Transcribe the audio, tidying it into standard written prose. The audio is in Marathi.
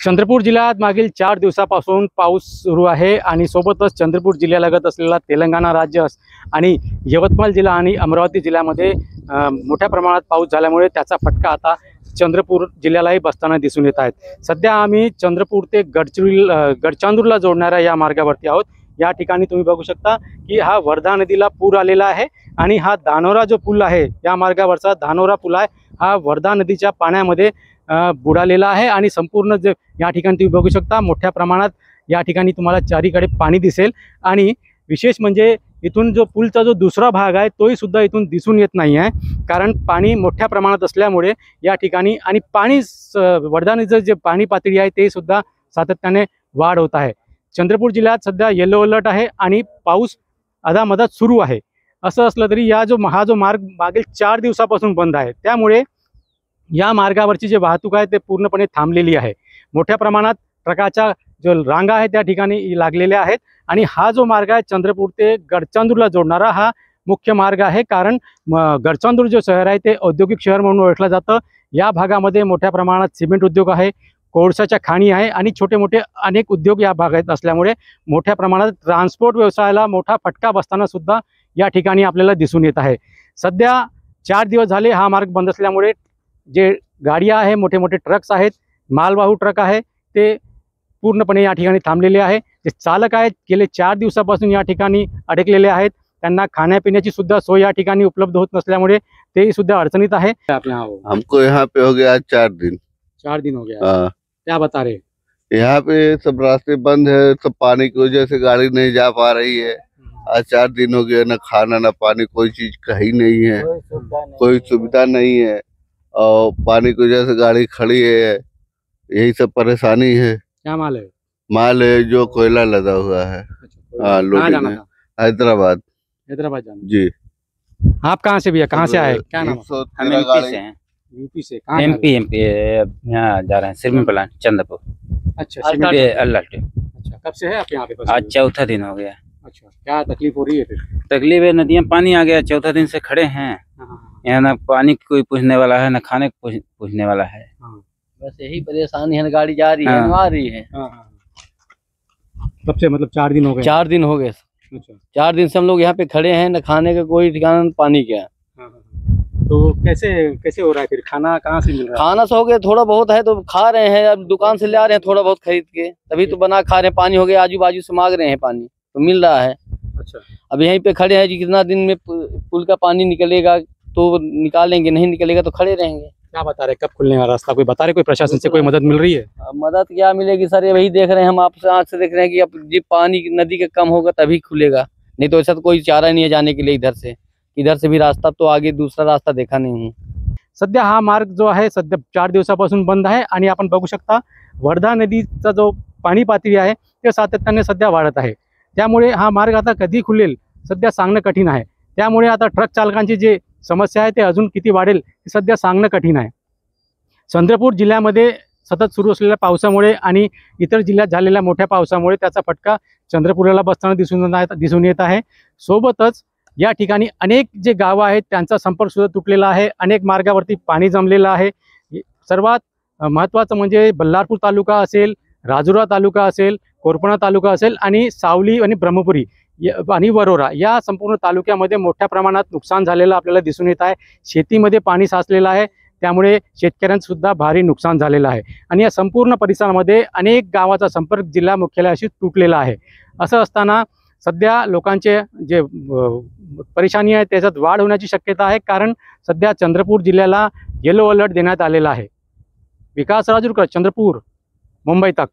चंद्रपूर जिल्ह्यात मागील 4 दिवसापासून पाऊस सुरू आहे आणि सोबतच चंद्रपूर जिल्ह्यालगत असलेला तेलंगणा राज्य आणि यवतमाळ जिल्हा आणि अमरावती जिल्ह्यामध्ये मोठ्या प्रमाणात पाऊस झाल्यामुळे त्याचा फटका आता चंद्रपूर जिल्ह्यालाही बसताना दिसून येत आहेत। सध्या आम्ही चंद्रपूर ते गडचांदूरला जोडणाऱ्या या मार्गावरती आहोत। या ठिकाणी तुम्ही बघू शकता की हा वर्धा नदीला पूर आलेला आहे आणि हा धानोरा जो पूल आहे या मार्गावरचा धानोरा पूल आहे हा वर्धा नदीच्या पाण्यामध्ये बुडालेला आहे आणि संपूर्ण जे या ठिकाणी तुम्ही बघू शकता मोठ्या प्रमाणात या ठिकाणी तुम्हाला चारीकडे पाणी दिसेल आणि विशेष म्हणजे इथून जो पूलचा जो दुसरा भाग आहे तोही सुद्धा इथून दिसून येत नाही आहे, कारण पाणी मोठ्या प्रमाणात असल्यामुळे या ठिकाणी आणि पाणी वर्धा नदीचं जे पाणी पातळी आहे ते सुद्धा सातत्याने वाढ होत आहे। चंद्रपूर जिल्ह्यात सध्या येलो अलर्ट आहे आणि पाऊस अधामधात सुरू आहे। असं असलं तरी हा जो मार्ग मागील 4 दिवसापासून बंद आहे, त्यामुळे या मार्गावरची जी वाहतूक आहे ते पूर्णपणे थांबलेली आहे। मोठ्या प्रमाणात ट्रकाच्या जो रांगा आहेत त्या ठिकाणी लागलेल्या आहेत आणि हा जो मार्ग आहे चंद्रपूर ते गडचांदूरला जोडणारा हा मुख्य मार्ग आहे, कारण गडचांदूर जो शहर आहे ते औद्योगिक शहर म्हणून ओळखलं जातं। या भागामध्ये मोठ्या प्रमाणात सिमेंट उद्योग आहे, कोळसाच्या खाणी आहे आणि छोटे मोठे अनेक उद्योग या भागात असल्यामुळे मोठ्या प्रमाणात ट्रान्सपोर्ट व्यवसायाला मोठा फटका बसताना सुद्धा या ठिकाणी आपल्याला दिसून येत आहे। सध्या 4 दिवस झाले हा मार्ग बंद असल्यामुळे जे गाड्या आहे, मोठे मोठे ट्रक्स आहेत, मालवाहू ट्रक आहे ते पूर्णपणे या ठिकाणी थांबलेले आहे। जे चालक आहेत गेले 4 दिवसापासून या ठिकाणी अडकलेले आहेत, त्यांना खाण्यापिण्याची सुद्धा सोय या ठिकाणी उपलब्ध होत नसल्यामुळे तेही सुद्धा अडचणीत आहे। हमको यहाँ पे हो गया 4 दिन। 4 दिन हो गया। क्या बता रहे? यहाँ पे सब रास्ते बंद है, सब पानी की वजह से गाड़ी नहीं जा पा रही है। आज 4 दिन हो गया, ना खाना ना पानी, कोई चीज कहीं नहीं है, कोई सुविधा नहीं है और पानी की वजह से गाड़ी खड़ी है। यही सब परेशानी है। क्या माल है? माल है जो कोयला लदा हुआ है। हाँ, लोडिंग है। हैदराबाद। हैदराबाद जाना जी। आप कहाँ से भैया, कहाँ से आए? क्या नाम? हम एमपी से हैं। यूपी से? कहाँ एमपी यहाँ जा रहे हैं सिरमी प्लान चंद्रपुर। अच्छा, अल्लाह। अच्छा, कब से है आप यहाँ पे? आज चौथा दिन हो गया। अच्छा, क्या तकलीफ हो रही है फिर? तकलीफ है, नदियाँ पानी आ गया, चौथा दिन से खड़े हैं यहाँ, ना पानी कोई पूछने वाला है ना खाने को पूछने वाला है। बस यही परेशानी है, गाड़ी जा रही है ना आ रही है। तब से मतलब 4 दिन हो गए? 4 दिन हो गए। अच्छा, 4 दिन से हम लोग यहाँ पे खड़े हैं, न खाने का कोई ठिकाना, पानी क्या। तो कैसे हो रहा है फिर? खाना कहाँ से मिल रहा है? खाना सो हो गया, थोड़ा बहुत है तो खा रहे हैं, अब दुकान से ले आ रहे हैं थोड़ा बहुत खरीद के, तभी तो बना खा रहे हैं। पानी हो गया, आजू बाजू से मांग रहे हैं, पानी तो मिल रहा है। अच्छा, अब यहीं पे खड़े हैं जी, कितना दिन में पुल का पानी निकलेगा तो निकालेंगे, नहीं निकलेगा तो खड़े रहेंगे। क्या बता रहे, कब खुलने का रास्ता कोई बता रहे? कोई प्रशासन से कोई मदद मिल रही है? मदद क्या मिलेगी सर, ये वही देख रहे हैं हम, आपसे आँख से देख रहे हैं कि अब जी पानी नदी का कम होगा तभी खुलेगा, नहीं तो ऐसा तो कोई चारा नहीं है जाने के लिए। इधर से भी रास्ता तो आगे दूसरा रास्ता देखा नहीं है। सध्या हा मार्ग जो आहे सध्या 4 दिवसापासून बंद आहे आणि आपण बघू शकता वर्धा नदीचा जो पाणी पातळी आहे ते सातत्याने सध्या वाढत आहे, त्यामुळे हा मार्ग आता कधी खुलेल सध्या सांगणं कठीण आहे। त्यामुळे आता ट्रक चालकांची जे समस्या आहे ते अजून किती वाढेल हे सध्या सांगणं कठीण आहे। चंद्रपूर जिल्ह्यामध्ये सतत सुरू असलेल्या पावसामुळे आणि इतर जिल्ह्यात झालेल्या मोठ्या पावसामुळे त्याचा फटका चंद्रपूरला बसताना दिसून येत आहे। सोबतच या ठिकाणी अनेक जे गावं आहेत त्यांचा संपर्क सुद्धा तुटलेला आहे, अनेक मार्गावरती पाणी जमलेलं आहे। सर्वात महत्त्वाचं म्हणजे बल्लारपूर तालुका असेल, राजुरा तालुका असेल, कोरपणा तालुका असेल आणि सावली आणि ब्रह्मपुरी आणि वरोरा या संपूर्ण तालुक्यामध्ये मोठ्या प्रमाणात नुकसान झालेलं आपल्याला दिसून येत आहे। शेतीमध्ये पाणी साचलेलं आहे, त्यामुळे शेतकऱ्यांचं सुद्धा भारी नुकसान झालेलं आहे आणि या संपूर्ण परिसरामध्ये अनेक गावाचा संपर्क जिल्हा मुख्यालयाशी तुटलेला आहे। असं असताना सध्या लोकांचे जे परेशानी आहे त्याच्यात वाढ होण्याची शक्यता आहे, कारण सध्या चंद्रपूर जिल्ह्याला येलो अलर्ट देण्यात आलेला आहे। विकास राजूरकर, चंद्रपूर, मुंबई तक।